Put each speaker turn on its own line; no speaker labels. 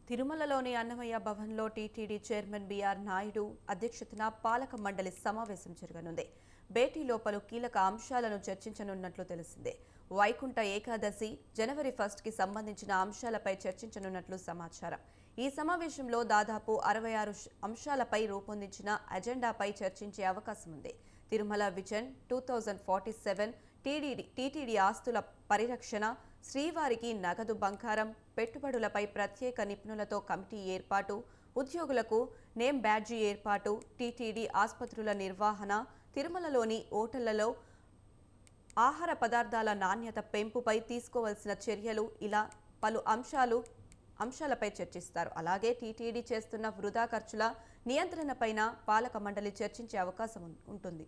తిరుమలలోని అన్నమయ్య భవన్లో TTD chairman BR Naidu అధ్యక్షతన పాలక మండలి సమావేశం జరగనుంది. భేటీలో పలు కీలక అంశాలను చర్చించనున్నట్లు తెలిసిందే. వైకుంఠ ఏకాదశి జనవరి 1కి సంబంధించిన అంశాలపై చర్చించనున్నట్లు సమాచారం. ఈ సమావేశంలో దాదాపు 66 అంశాలపై రూపొందించిన అజెండాపై చర్చించే అవకాశం ఉంది. తిరుమల విజన్ 2047, టీటీడీ ఆస్తుల పరిరక్షణ, శ్రీవారికి నగదు బంగారం, పెట్టుబడులపై ప్రత్యేక నిపుణులతో కమిటీ ఏర్పాటు, ఉద్యోగులకు నేమ్ బ్యాడ్జీ ఏర్పాటు, టీటీడీ ఆసుపత్రుల నిర్వహణ, తిరుమలలోని హోటళ్లలో ఆహార పదార్థాల నాణ్యత పెంపుపై తీసుకోవాల్సిన చర్యలు ఇలా పలు అంశాలపై చర్చిస్తారు. అలాగే టీటీడీ చేస్తున్న వృధా ఖర్చుల నియంత్రణపైన పాలక మండలి చర్చించే అవకాశం ఉంటుంది.